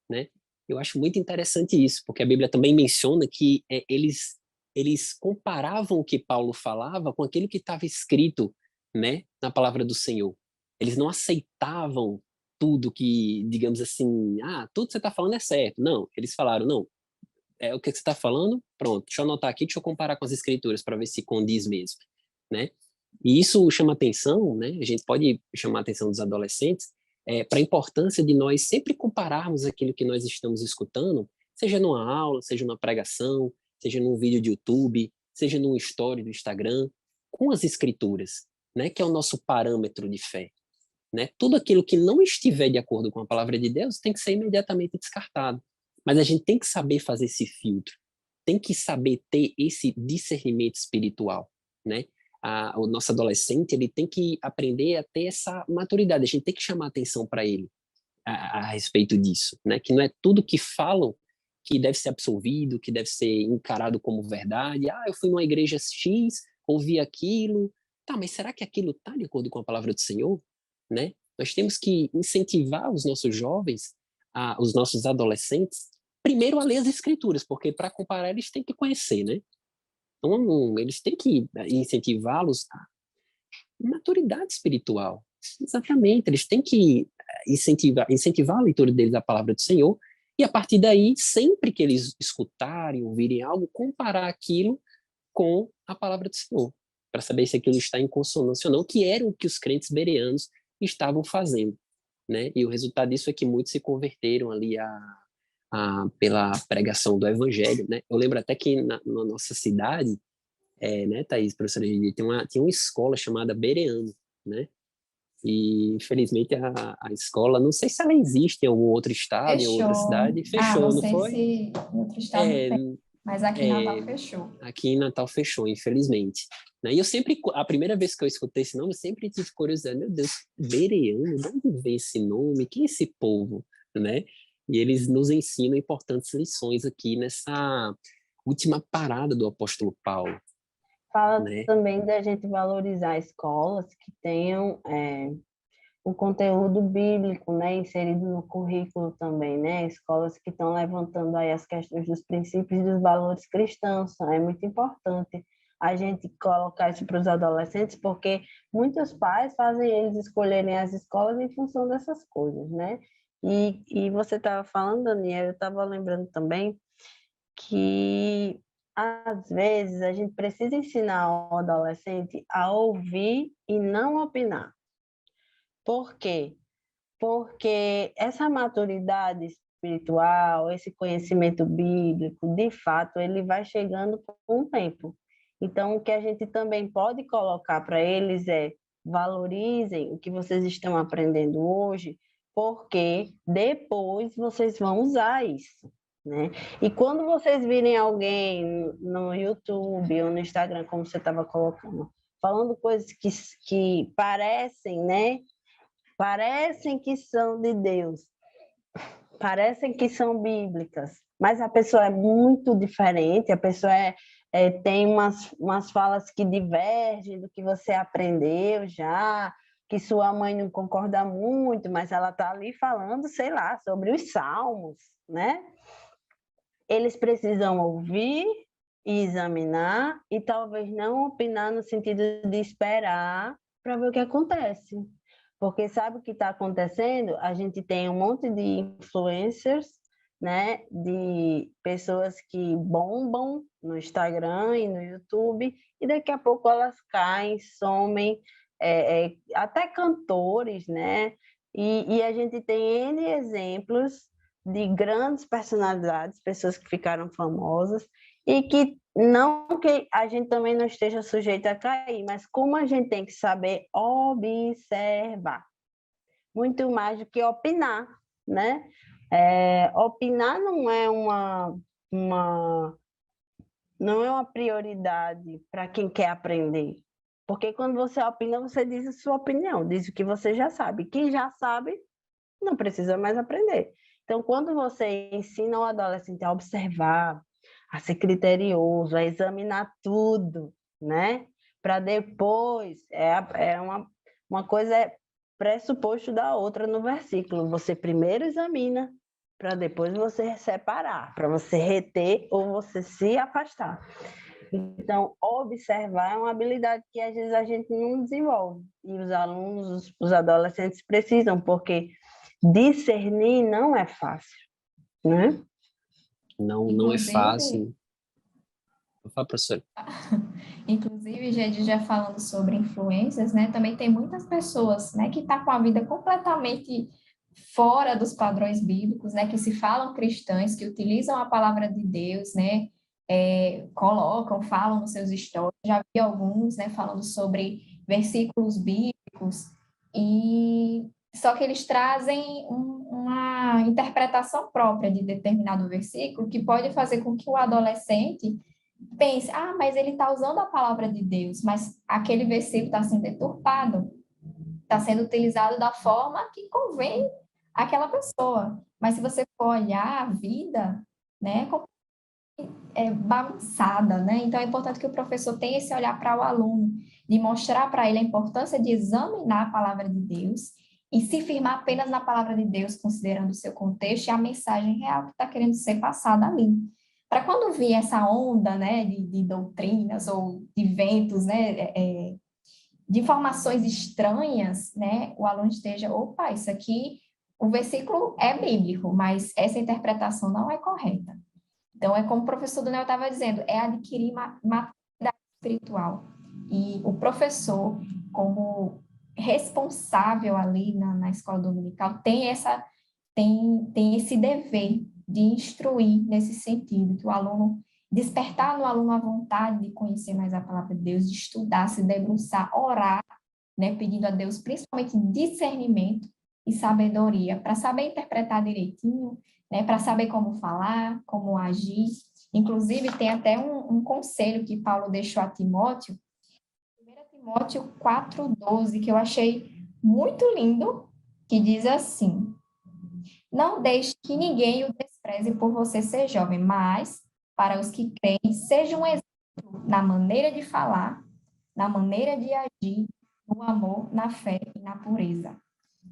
A: né? Eu acho muito interessante isso, porque a Bíblia também menciona que eles comparavam o que Paulo falava com aquilo que estava escrito, né, na palavra do Senhor. Eles não aceitavam tudo que, digamos assim, tudo que você está falando é certo. Não, eles falaram, não, é o que você está falando, pronto, deixa eu anotar aqui, deixa eu comparar com as escrituras para ver se condiz mesmo, né? E isso chama atenção, né? A gente pode chamar a atenção dos adolescentes para a importância de nós sempre compararmos aquilo que nós estamos escutando, seja numa aula, seja numa pregação, seja num vídeo de YouTube, seja num story do Instagram, com as escrituras, né? Que é o nosso parâmetro de fé, né? Tudo aquilo que não estiver de acordo com a palavra de Deus tem que ser imediatamente descartado. Mas a gente tem que saber fazer esse filtro, tem que saber ter esse discernimento espiritual, né? O nosso adolescente ele tem que aprender a ter essa maturidade. A gente tem que chamar atenção para ele a respeito disso, né? Que não é tudo que falam que deve ser absolvido, que deve ser encarado como verdade. Eu fui numa igreja X, ouvi aquilo, tá? Mas será que aquilo está de acordo com a palavra do Senhor, né? Nós temos que incentivar os nossos jovens, os nossos adolescentes, primeiro a ler as escrituras, porque para comparar eles têm que conhecer, né? Então, eles têm que incentivá-los à maturidade espiritual. Exatamente, eles têm que incentivar a leitura deles à palavra do Senhor, e a partir daí, sempre que eles escutarem, ouvirem algo, comparar aquilo com a palavra do Senhor, para saber se aquilo está em consonância ou não, que era o que os crentes bereanos estavam fazendo, né? E o resultado disso é que muitos se converteram ali pela pregação do evangelho, né? Eu lembro até que na nossa cidade, né, Thaís, professora Gigi, tinha uma escola chamada Bereano, né? E, infelizmente, a escola, não sei se ela existe em algum outro estado, em outra
B: Fechou.
A: cidade,
B: Não
A: fechou, não
B: sei
A: foi?
B: se em outro estado
A: É,
B: tem, mas aqui em Natal
A: é,
B: fechou.
A: aqui em Natal fechou, infelizmente. Né? E eu sempre, a primeira vez que eu escutei esse nome, eu sempre tive curiosidade, meu Deus, Bereano, de onde vem esse nome? Quem é esse povo? Né? E eles nos ensinam importantes lições aqui nessa última parada do apóstolo Paulo,
C: Fala
A: né?
C: também da gente valorizar escolas que tenham o conteúdo bíblico, né, inserido no currículo também, né? Escolas que estão levantando aí as questões dos princípios e dos valores cristãos. É muito importante a gente colocar isso para os adolescentes, porque muitos pais fazem eles escolherem as escolas em função dessas coisas, né? E você estava falando, Daniel, eu estava lembrando também que às vezes a gente precisa ensinar o adolescente a ouvir e não opinar. Por quê? Porque essa maturidade espiritual, esse conhecimento bíblico, de fato, ele vai chegando com o tempo. Então, o que a gente também pode colocar para eles é: valorizem o que vocês estão aprendendo hoje, porque depois vocês vão usar isso, né? E quando vocês virem alguém no YouTube ou no Instagram, como você estava colocando, falando coisas que parecem, né? Parecem que são de Deus, parecem que são bíblicas, mas a pessoa é muito diferente, a pessoa tem umas falas que divergem do que você aprendeu já, que sua mãe não concorda muito, mas ela está ali falando, sei lá, sobre os salmos, né? Eles precisam ouvir e examinar e talvez não opinar no sentido de esperar para ver o que acontece. Porque sabe o que está acontecendo? A gente tem um monte de influencers, né, de pessoas que bombam no Instagram e no YouTube, e daqui a pouco elas caem, somem, até cantores, né? E a gente tem N exemplos de grandes personalidades, pessoas que ficaram famosas, e que não que a gente também não esteja sujeito a cair, mas como a gente tem que saber observar, muito mais do que opinar, né? Opinar não é uma prioridade para quem quer aprender, porque quando você opina, você diz a sua opinião, diz o que você já sabe. Quem já sabe, não precisa mais aprender. Então, quando você ensina o adolescente a observar, a ser criterioso, a examinar tudo, né? Para depois, uma coisa é pressuposto da outra no versículo. Você primeiro examina, para depois você separar, para você reter ou você se afastar. Então, observar é uma habilidade que às vezes a gente não desenvolve. E os alunos, os adolescentes precisam, porque discernir não é fácil, né?
A: Não é
B: Inclusive,
A: fácil. Vou falar, professor.
B: inclusive, gente, já falando sobre influências, né? Também tem muitas pessoas, né, que tá com a vida completamente fora dos padrões bíblicos, né, que se falam cristãs, que utilizam a palavra de Deus, né, colocam, falam nos seus stories. Já vi alguns, né, falando sobre versículos bíblicos e só que eles trazem uma interpretação própria de determinado versículo que pode fazer com que o adolescente pense, mas ele está usando a palavra de Deus, mas aquele versículo está sendo deturpado, está sendo utilizado da forma que convém àquela pessoa. Mas se você for olhar a vida, né, é bagunçada, né? Então é importante que o professor tenha esse olhar para o aluno, de mostrar para ele a importância de examinar a palavra de Deus e se firmar apenas na palavra de Deus, considerando o seu contexto e a mensagem real que está querendo ser passada ali. Para quando vir essa onda, né, de doutrinas ou de ventos, né, de informações estranhas, né, o aluno esteja, opa, isso aqui, o versículo é bíblico, mas essa interpretação não é correta. Então, é como o professor Daniel estava dizendo, é adquirir maturidade espiritual. E o professor, como responsável ali na escola dominical, tem esse dever de instruir nesse sentido, que o aluno, despertar no aluno a vontade de conhecer mais a palavra de Deus, de estudar, se debruçar, orar, né, pedindo a Deus principalmente discernimento e sabedoria, para saber interpretar direitinho, né, para saber como falar, como agir. Inclusive, tem até um conselho que Paulo deixou a Timóteo, 1 Timóteo 4,12, que eu achei muito lindo, que diz assim: não deixe que ninguém o despreze por você ser jovem, mas, para os que creem, seja um exemplo na maneira de falar, na maneira de agir, no amor, na fé e na pureza.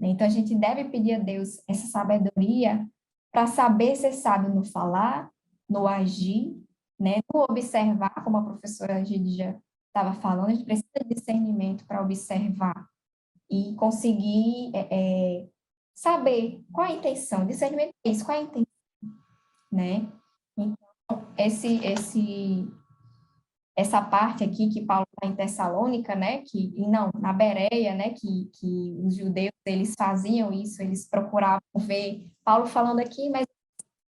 B: Então, a gente deve pedir a Deus essa sabedoria para saber ser sábio no falar, no agir, né? No observar, como a professora Gidia estava falando, a gente precisa de discernimento para observar e conseguir saber qual a intenção. Discernimento é isso, qual é a intenção, né? Então, essa parte aqui que Paulo está em Tessalônica, né, na Bereia, né, que os judeus, eles faziam isso, eles procuravam ver Paulo falando aqui, mas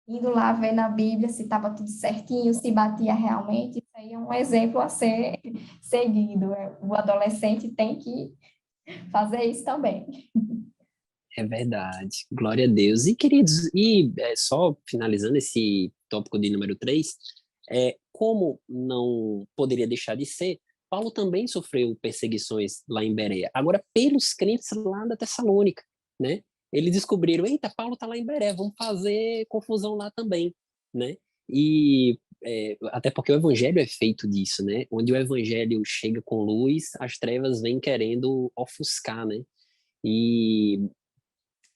B: indo lá ver na Bíblia se estava tudo certinho, se batia realmente, isso aí é um exemplo a ser seguido. O adolescente tem que fazer isso também.
A: É verdade. Glória a Deus. E, queridos, só finalizando esse tópico de número 3, como não poderia deixar de ser, Paulo também sofreu perseguições lá em Bereia, agora pelos crentes lá da Tessalônica, né? eles descobriram, eita, Paulo está lá em Beré, vamos fazer confusão lá também, né? E até porque o evangelho é feito disso, né? Onde o evangelho chega com luz, as trevas vêm querendo ofuscar, né? E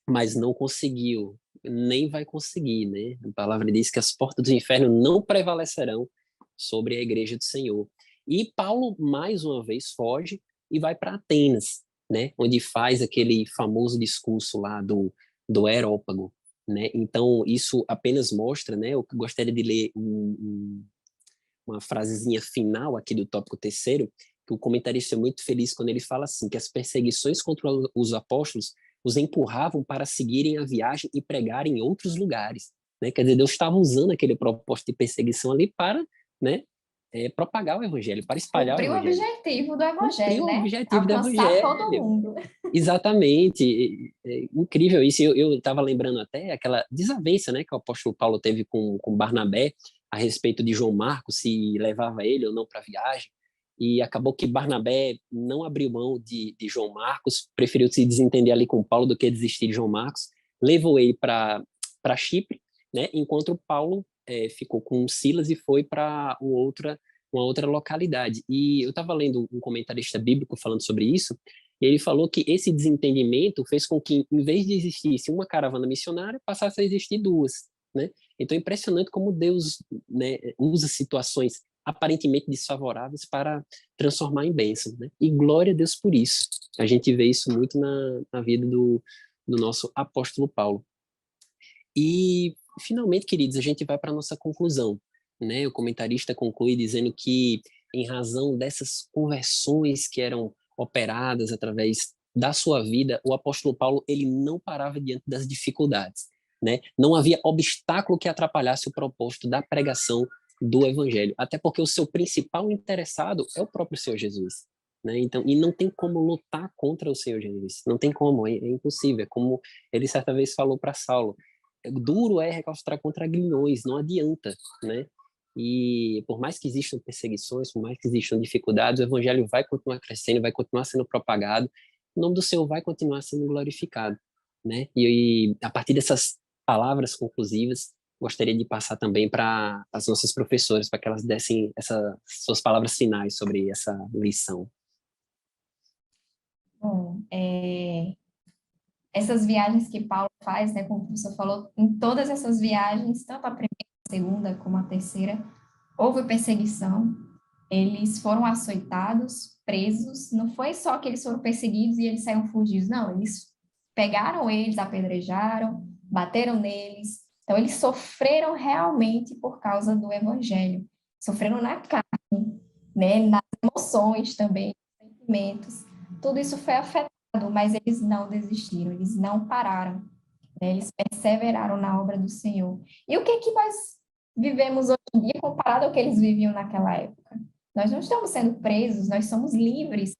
A: mas não conseguiu, nem vai conseguir, né? A palavra diz que as portas do inferno não prevalecerão sobre a igreja do Senhor. E Paulo, mais uma vez, foge e vai para Atenas, né? Onde faz aquele famoso discurso lá do Areópago, né? Então, isso apenas mostra, né? Eu gostaria de ler uma frasezinha final aqui do tópico terceiro, que o comentarista é muito feliz quando ele fala assim, que as perseguições contra os apóstolos os empurravam para seguirem a viagem e pregarem em outros lugares, né? Quer dizer, Deus estava usando aquele propósito de perseguição ali para, né, propagar o evangelho, para espalhar o
B: Cumprir o
A: evangelho.
B: objetivo do
A: Cumprir
B: evangelho,
A: o
B: né?
A: objetivo do
B: Alcançar todo
A: evangelho.
B: mundo.
A: Exatamente, incrível isso. Eu estava lembrando até aquela desavença, né, que o apóstolo Paulo teve com Barnabé a respeito de João Marcos, se levava ele ou não para a viagem, e acabou que Barnabé não abriu mão de João Marcos, preferiu se desentender ali com Paulo do que desistir de João Marcos, levou ele para Chipre, né, enquanto Paulo ficou com Silas e foi para uma outra localidade. E eu estava lendo um comentarista bíblico falando sobre isso, e ele falou que esse desentendimento fez com que, em vez de existisse uma caravana missionária, passasse a existir duas, né? Então é impressionante como Deus, né, usa situações aparentemente desfavoráveis para transformar em bênção, né? E glória a Deus por isso. A gente vê isso muito na vida do nosso apóstolo Paulo. E, finalmente, queridos, a gente vai para a nossa conclusão, né? O comentarista conclui dizendo que, em razão dessas conversões que eram operadas através da sua vida, o apóstolo Paulo ele não parava diante das dificuldades, né? Não havia obstáculo que atrapalhasse o propósito da pregação do evangelho, até porque o seu principal interessado é o próprio Senhor Jesus, né? Então, e não tem como lutar contra o Senhor Jesus, não tem como, é impossível, é como ele certa vez falou para Saulo, duro é recalcitrar contra aguilhões, não adianta, né? E por mais que existam perseguições, por mais que existam dificuldades, o evangelho vai continuar crescendo, vai continuar sendo propagado, o nome do Senhor vai continuar sendo glorificado, né? E a partir dessas palavras conclusivas, gostaria de passar também para as nossas professoras, para que elas dessem essas suas palavras finais sobre essa lição.
B: Bom, essas viagens que Paulo faz, né, como você falou, em todas essas viagens, tanto a primeira, a segunda como a terceira, houve perseguição, eles foram açoitados, presos, não foi só que eles foram perseguidos e eles saíram fugidos, não, eles pegaram eles, apedrejaram, bateram neles, então eles sofreram realmente por causa do evangelho, sofreram na carne, né, nas emoções também, sentimentos, tudo isso foi afetado, mas eles não desistiram, eles não pararam, né? Eles perseveraram na obra do Senhor. E o que que nós vivemos hoje em dia comparado ao que eles viviam naquela época? Nós não estamos sendo presos, nós somos livres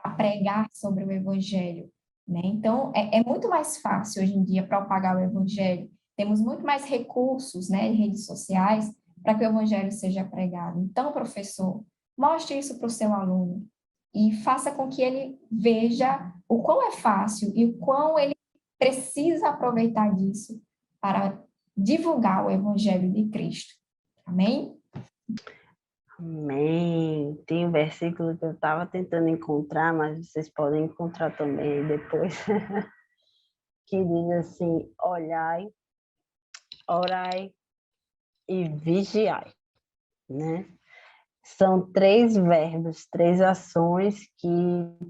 B: para pregar sobre o Evangelho, né? Então, é muito mais fácil hoje em dia propagar o Evangelho. Temos muito mais recursos, né, em redes sociais para que o Evangelho seja pregado. Então, professor, mostre isso para o seu aluno e faça com que ele veja o quão é fácil e o quão ele precisa aproveitar disso para divulgar o Evangelho de Cristo. Amém?
C: Amém. Tem um versículo que eu estava tentando encontrar, mas vocês podem encontrar também depois, que diz assim: olhai, orai e vigiai, né? São três verbos, três ações que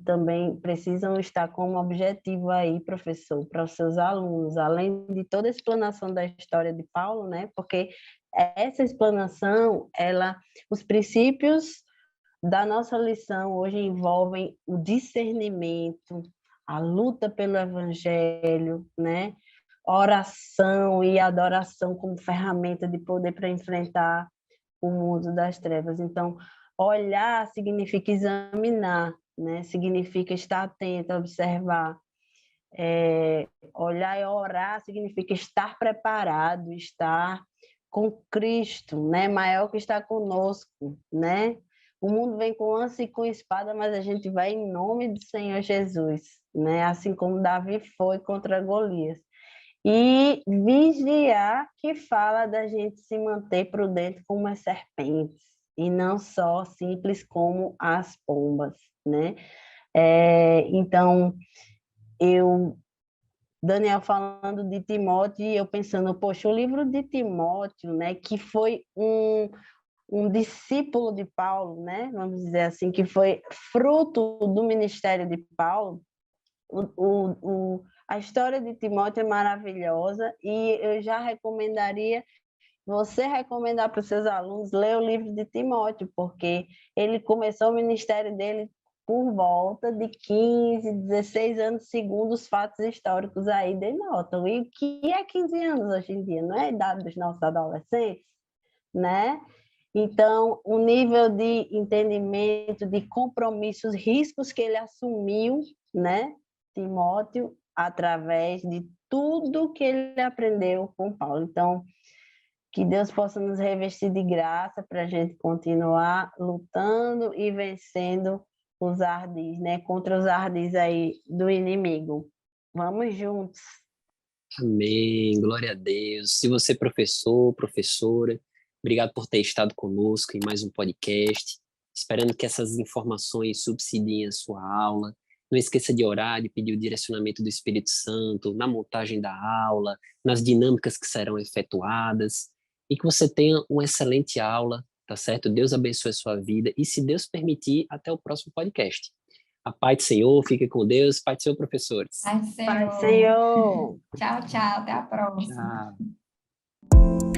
C: também precisam estar como objetivo aí, professor, para os seus alunos, além de toda a explanação da história de Paulo, né? Porque essa explanação, os princípios da nossa lição hoje envolvem o discernimento, a luta pelo evangelho, né? Oração e adoração como ferramenta de poder para enfrentar o mundo das trevas. Então, olhar significa examinar, né? Significa estar atento, observar. Olhar e orar significa estar preparado, estar com Cristo, né? Maior que está conosco, né? O mundo vem com lança e com espada, mas a gente vai em nome do Senhor Jesus, né? Assim como Davi foi contra Golias. E vigiar, que fala da gente se manter prudente como as serpentes, e não só simples como as pombas, né? Então, Daniel falando de Timóteo, e eu pensando, poxa, o livro de Timóteo, né, que foi um discípulo de Paulo, né, vamos dizer assim, que foi fruto do ministério de Paulo, a história de Timóteo é maravilhosa, e eu já recomendaria você recomendar para os seus alunos ler o livro de Timóteo, porque ele começou o ministério dele por volta de 15, 16 anos, segundo os fatos históricos aí denotam. E o que é 15 anos hoje em dia? Não é a idade dos nossos adolescentes, né? Então, o nível de entendimento, de compromissos, riscos que ele assumiu, né, Timóteo, através de tudo que ele aprendeu com Paulo. Então, que Deus possa nos revestir de graça para a gente continuar lutando e vencendo os ardis, né? Contra os ardis aí do inimigo. Vamos juntos.
A: Amém, glória a Deus. Se você é professor, professora, obrigado por ter estado conosco em mais um podcast. Esperando que essas informações subsidiem a sua aula. Não esqueça de orar, de pedir o direcionamento do Espírito Santo na montagem da aula, nas dinâmicas que serão efetuadas. E que você tenha uma excelente aula, tá certo? Deus abençoe a sua vida. E se Deus permitir, até o próximo podcast. A paz do Senhor, fique com Deus. Paz do Senhor, professores.
B: Ai,
C: Pai
B: Senhor.
C: do Senhor.
B: Tchau, tchau. Até a próxima.
A: Tchau.